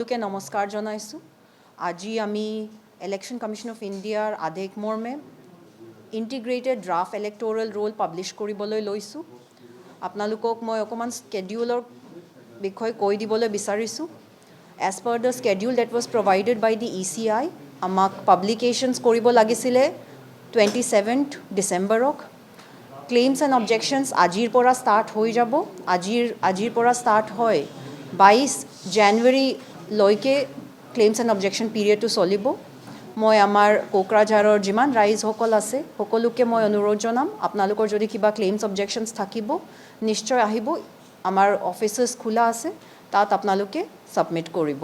লোকে নমস্কাৰ জনাইছোঁ। আজি আমি ইলেকশ্যন কমিশ্যন অফ ইণ্ডিয়াৰ আদেশ মৰ্মে integrated draft electoral roll publish কৰিবলৈ লৈছোঁ। আপোনালোকক মই অকণমান স্কেডিউলৰ বিষয়ে কৈ দিবলৈ বিচাৰিছোঁ। As per the schedule date was provided by the ECI, আমাক পাব্লিকেশ্যনছ কৰিব লাগিছিলে 27 ডিচেম্বৰক। ক্লেইমছ এণ্ড অবজেকশ্যনছ আজিৰ পৰা ষ্টাৰ্ট হৈ যাব। আজিৰ পৰা ষ্টাৰ্ট হয় 22 জানুৱাৰীলৈকে ক্লেইমছ এণ্ড অবজেকশ্যন পিৰিয়ডটো চলিব। মই আমাৰ কোকৰাঝাৰৰ যিমান ৰাইজসকল আছে সকলোকে মই অনুৰোধ জনাম, আপোনালোকৰ যদি কিবা ক্লেইমছ অবজেকশ্যনছ থাকিব নিশ্চয় আহিব। আমাৰ অফিচেছ খোলা আছে, তাত আপোনালোকে ছাবমিট কৰিব।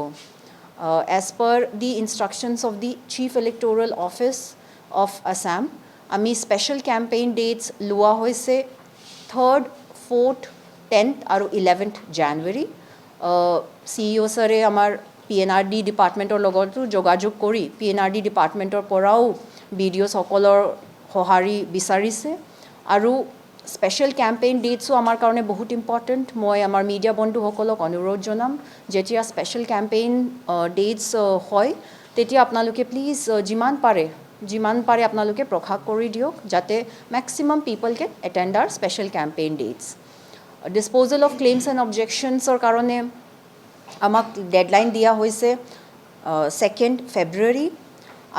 As per the instructions of the chief electoral office of Assam, আমি স্পেচিয়েল কেম্পেইন ডেটছ লোৱা হৈছে 3rd, 4th, 10th আৰু 11th জানুৱাৰী। CEO ছাৰে আমাৰ PNRD ডিপাৰ্টমেণ্টৰ লগতো যোগাযোগ কৰি PNRD ডিপাৰ্টমেণ্টৰ পৰাও BDOসকলৰ সঁহাৰি বিচাৰিছে। আৰু স্পেচিয়েল কেম্পেইন ডেটছো আমাৰ কাৰণে বহুত ইম্পৰ্টেণ্ট। মই আমাৰ মিডিয়া বন্ধুসকলক অনুৰোধ জনাম, যেতিয়া স্পেচিয়েল কেম্পেইন ডেটছ হয় তেতিয়া আপোনালোকে প্লিজ যিমান পাৰে আপোনালোকে প্ৰকাশ কৰি দিয়ক, যাতে maximum people can attend our special campaign dates. Disposal of claims and অবজেকশ্যনছৰ কাৰণে আমাক ডেডলাইন দিয়া হৈছে 2nd ফেব্ৰুৱাৰী,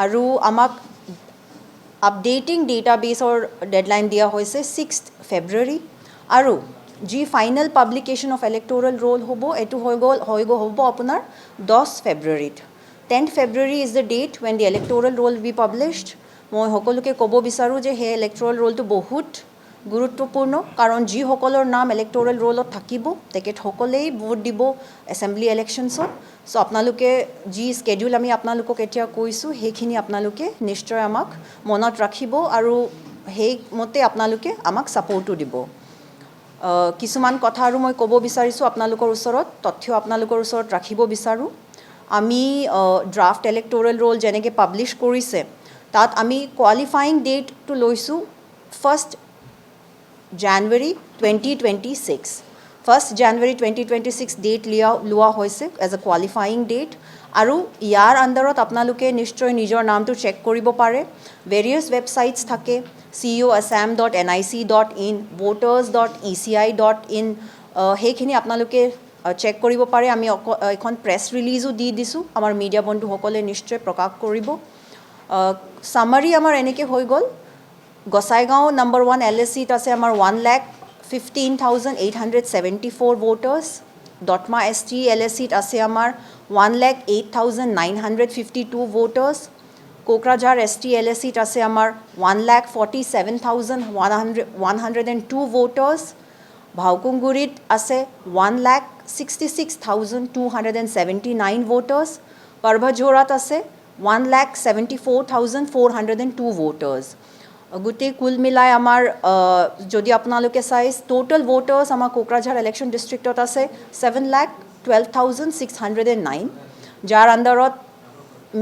আৰু আমাক আপডেটিং ডেটাবেছৰ ডেডলাইন দিয়া হৈছে 6th ফেব্ৰুৱাৰী। আৰু যি final publication of electoral roll হ'ব এইটো হ'ব আপোনাৰ 10 ফেব্ৰুৱাৰীত। 10th February is the date when the electoral roll be published. মই সকলোকে ক'ব বিচাৰোঁ যে সেই ইলেক্ট'ৰেল ৰোলটো বহুত গুৰুত্বপূৰ্ণ, কাৰণ যিসকলৰ নাম ইলেক্ট'ৰেল ৰোলত থাকিব তেখেতসকলেই ভোট দিব এছেম্বলি ইলেকশ্যনছত। চ' আপোনালোকে যি স্কেডিউল আমি আপোনালোকক এতিয়া কৈছোঁ সেইখিনি আপোনালোকে নিশ্চয় আমাক মনত ৰাখিব আৰু সেইমতে আপোনালোকে আমাক ছাপৰ্টো দিব। কিছুমান কথা আৰু মই ক'ব বিচাৰিছোঁ আপোনালোকৰ ওচৰত, তথ্য আপোনালোকৰ ওচৰত ৰাখিব বিচাৰোঁ। আমি ড্ৰাফ্ট ইলেক্ট'ৰেল ৰোল যেনেকৈ পাব্লিছ কৰিছে তাত আমি কোৱালিফাইং ডেটটো লৈছোঁ 1st জানুৱাৰী 2026। 1st জানুৱাৰী 2026 ডেট লোৱা হৈছে এজ এ কোৱালিফাইং ডেট। আৰু ইয়াৰ আণ্ডাৰত আপোনালোকে নিশ্চয় নিজৰ নামটো চেক কৰিব পাৰে। ভেৰিয়াছ ৱেবছাইটছ থাকে, coassam.nic.in, voters.eci.in, সেইখিনি আপোনালোকে চেক কৰিব পাৰে। আমি এখন প্ৰেছ ৰিলিজো দি দিছোঁ, আমাৰ মিডিয়া বন্ধুসকলে নিশ্চয় প্ৰকাশ কৰিব। ছামাৰী আমাৰ এনেকৈ হৈ গ'ল। গোসাইগাঁও নম্বৰ 1 LSCত আছে আমাৰ 1,15,874 ভোটাৰ্ছ। দতমা ST LSCত আছে আমাৰ 1,08,952 ভোটাৰ্ছ। কোকৰাঝাৰ ST LSCত আছে আমাৰ 1,47,102 ভোটাৰ্ছ। ভাউকুংগুৰিত আছে 1,66,279 ভোটাৰ্ছ। পাৰভাঝোৰাত আছে 1,74,402 ভোটাৰ্ছ। গোটেই কুল মিলাই আমাৰ যদি আপোনালোকে চাই টোটেল ভোটাৰ্ছ আমাৰ কোকৰাঝাৰ ইলেকশ্যন ডিষ্ট্ৰিক্টত আছে 7,12,609, যাৰ আণ্ডাৰত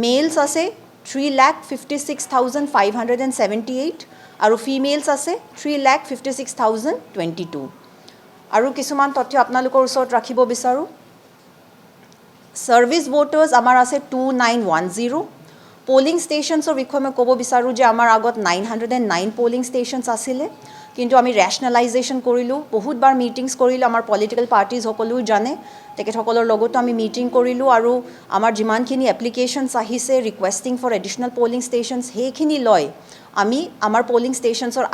মেলছ আছে 3,56,578 আৰু ফিমেলছ আছে 3,56,022। আৰু কিছুমান তথ্য আপোনালোকৰ ওচৰত ৰাখিব বিচাৰোঁ। ছাৰ্ভিচ ভোটাৰ্ছ আমাৰ আছে 2,910। পলিং ষ্টেশ্যনছৰ বিষয়ে মই ক'ব বিচাৰোঁ যে আমাৰ আগত 909 পলিং ষ্টেশ্যনছ আছিলে, কিন্তু আমি ৰেচনেলাইজেশ্যন কৰিলোঁ, বহুতবাৰ মিটিংছ কৰিলোঁ। আমাৰ পলিটিকেল পাৰ্টিজ সকলেও জানে, তেখেতসকলৰ লগতো আমি মিটিং কৰিলোঁ। আৰু আমাৰ যিমানখিনি এপ্লিকেশ্যনছ আহিছে ৰিকুৱেষ্টিং ফৰ এডিশ্যনেল পলিং ষ্টেশ্যনছ, সেইখিনি লৈ আমি আমাৰ পলিং ষ্টেশ্যনছৰ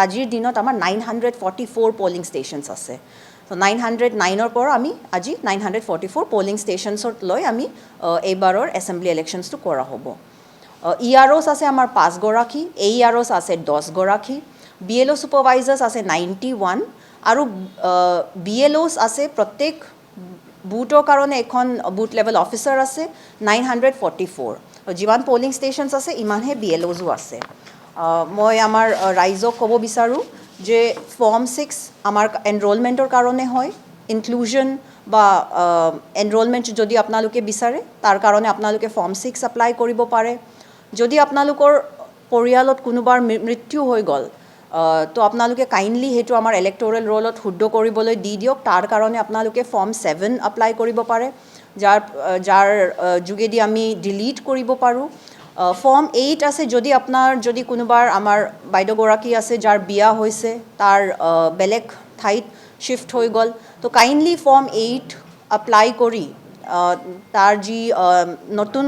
আজিৰ দিনত আমাৰ 944 পলিং ষ্টেশ্যনছ আছে। ত' 909ৰ পৰা আমি আজি 944 পলিং ষ্টেশ্যনছত লৈ আমি এইবাৰৰ এছেম্বলি ইলেকশ্যনছটো কৰা হ'ব। EROs আছে আমাৰ 5 গৰাকী, AEROs আছে 10 গৰাকী, BLO ছুপাৰভাইজাৰ্ছ আছে 91, আৰু BLOs আছে প্ৰত্যেক বুথৰ কাৰণে এখন বুথ লেভেল অফিচাৰ আছে 944। যিমান পলিং ষ্টেশ্যনছ আছে ইমানহে BLOsও আছে। মই আমাৰ ৰাইজক ক'ব বিচাৰোঁ যে ফৰ্ম 6 আমাৰ এনৰলমেণ্টৰ কাৰণে হয়। ইনক্লুজন বা এনৰলমেণ্ট যদি আপোনালোকে বিচাৰে তাৰ কাৰণে আপোনালোকে ফৰ্ম 6 এপ্লাই কৰিব পাৰে। যদি আপোনালোকৰ পৰিয়ালত কোনোবাৰ মৃত্যু হৈ গ'ল তো আপোনালোকে কাইণ্ডলি সেইটো আমাৰ ইলেক্ট'ৰেল ৰোলত শুদ্ধ কৰিবলৈ দি দিয়ক। তাৰ কাৰণে আপোনালোকে ফৰ্ম 7 এপ্লাই কৰিব পাৰে। যাৰ যোগেদি আমি ডিলিট কৰিব পাৰোঁ। ফৰ্ম 8 আছে, যদি কোনোবাৰ আমাৰ বাইদেউগৰাকী আছে যাৰ বিয়া হৈছে, তাৰ বেলেগ ঠাইত শ্বিফ্ট হৈ গ'ল, তো কাইণ্ডলি ফৰ্ম 8 এপ্লাই কৰি তাৰ যি নতুন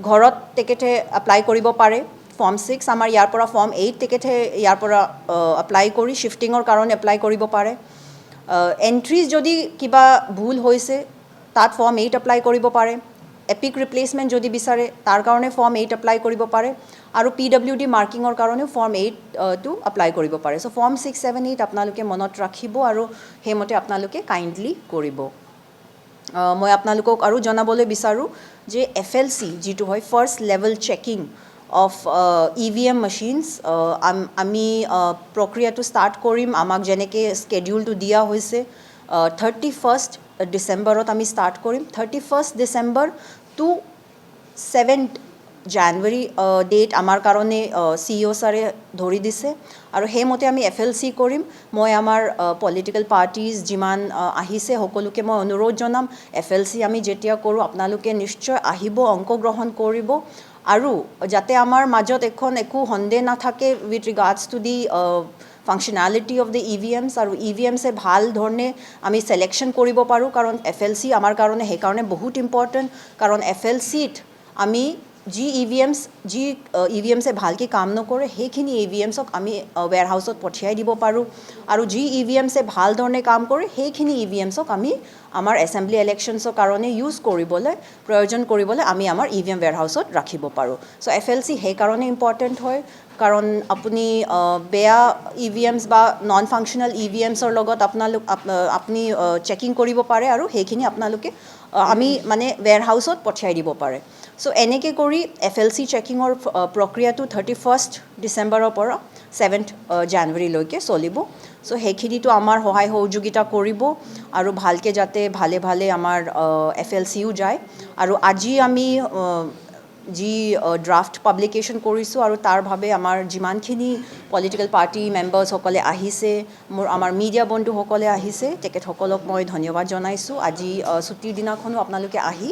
ঘৰত তেখেতে এপ্লাই কৰিব পাৰে। ফৰ্ম 6 আমাৰ ইয়াৰ পৰা ফৰ্ম 8 তেখেতে ইয়াৰ পৰা এপ্লাই কৰি শ্বিফটিঙৰ কাৰণে এপ্লাই কৰিব পাৰে। এণ্ট্ৰিজ যদি কিবা ভুল হৈছে তাত ফৰ্ম 8 এপ্লাই কৰিব পাৰে। এপিক ৰিপ্লেচমেণ্ট যদি বিচাৰে তাৰ কাৰণে ফৰ্ম 8 এপ্লাই কৰিব পাৰে, আৰু PWD মাৰ্কিঙৰ কাৰণেও ফৰ্ম 8টো এপ্লাই কৰিব পাৰে। চ' ফৰ্ম 6, 7, 8 আপোনালোকে মনত ৰাখিব আৰু সেইমতে আপোনালোকে কাইণ্ডলি কৰিব। মই আপোনালোকক আৰু জনাবলৈ বিচাৰোঁ যে FLC যিটো হয় first level checking of EVM machines, আমি প্ৰক্ৰিয়াটো ষ্টাৰ্ট কৰিম। আমাক যেনেকৈ স্কেডিউলটো দিয়া হৈছে 31st ডিচেম্বৰত আমি ষ্টাৰ্ট কৰিম। 31st ডিচেম্বৰ টু 7th জানুৱাৰী ডেট আমাৰ কাৰণে CEO ছাৰে ধৰি দিছে, আৰু সেইমতে আমি FLC কৰিম। মই আমাৰ পলিটিকেল পাৰ্টিজ যিমান আহিছে সকলোকে মই অনুৰোধ জনাম, FLC আমি যেতিয়া কৰোঁ আপোনালোকে নিশ্চয় আহিব, অংশগ্ৰহণ কৰিব, আৰু যাতে আমাৰ মাজত একো সন্দেহ নাথাকে with regards to the functionality of the EVMs, আৰু EVMছে ভাল ধৰণে আমি ছিলেকশ্যন কৰিব পাৰোঁ। কাৰণ FLC আমাৰ কাৰণে সেইকাৰণে বহুত ইম্পৰ্টেণ্ট, কাৰণ FLCত আমি যি EVMছে ভালকৈ কাম নকৰে সেইখিনি EVMছক আমি ৱেৰহাউচত পঠিয়াই দিব পাৰোঁ, আৰু যি EVMছে ভাল ধৰণে কাম কৰে সেইখিনি EVMছক আমি আমাৰ এছেম্বলি ইলেকশ্যনছৰ কাৰণে প্ৰয়োজন কৰিবলৈ আমি আমাৰ EVM ৱেৰহাউচত ৰাখিব পাৰোঁ। চ' FLC সেইকাৰণে ইম্পৰ্টেণ্ট হয়, কাৰণ আপুনি বেয়া EVMছ বা নন ফাংচনেল EVMছৰ লগত আপুনি চেকিং কৰিব পাৰে, আৰু সেইখিনি আপোনালোকে আমি মানে ৱেৰহাউচত পঠিয়াই দিব পাৰে। চ' এনেকৈ কৰি FLC চেকিঙৰ প্ৰক্ৰিয়াটো 31st ডিচেম্বৰৰ পৰা 7th জানুৱাৰীলৈকে চলিব। চ' সেইখিনিতো আমাৰ সহায় সহযোগিতা কৰিব, আৰু ভালকৈ যাতে ভালে আমাৰ FLCও যায়। আৰু আজি আমি যি ড্ৰাফ্ট পাব্লিকেশ্যন কৰিছোঁ, আৰু তাৰ বাবে আমাৰ যিমানখিনি পলিটিকেল পাৰ্টি মেম্বাৰ্ছসকলে আহিছে, আমাৰ মিডিয়া বন্ধুসকলে আহিছে, তেখেতসকলক মই ধন্যবাদ জনাইছোঁ। আজি ছুটিৰ দিনাখনো আপোনালোকে আহি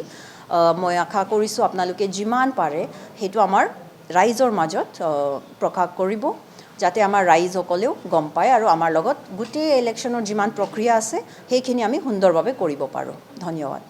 মই আশা কৰিছোঁ আপোনালোকে যিমান পাৰে সেইটো আমাৰ ৰাইজৰ মাজত প্ৰকাশ কৰিব, যাতে আমাৰ ৰাইজসকলেও গম পায় আৰু আমাৰ লগত গোটেই ইলেকশ্যনৰ যিমান প্ৰক্ৰিয়া আছে সেইখিনি আমি সুন্দৰভাৱে কৰিব পাৰোঁ। ধন্যবাদ।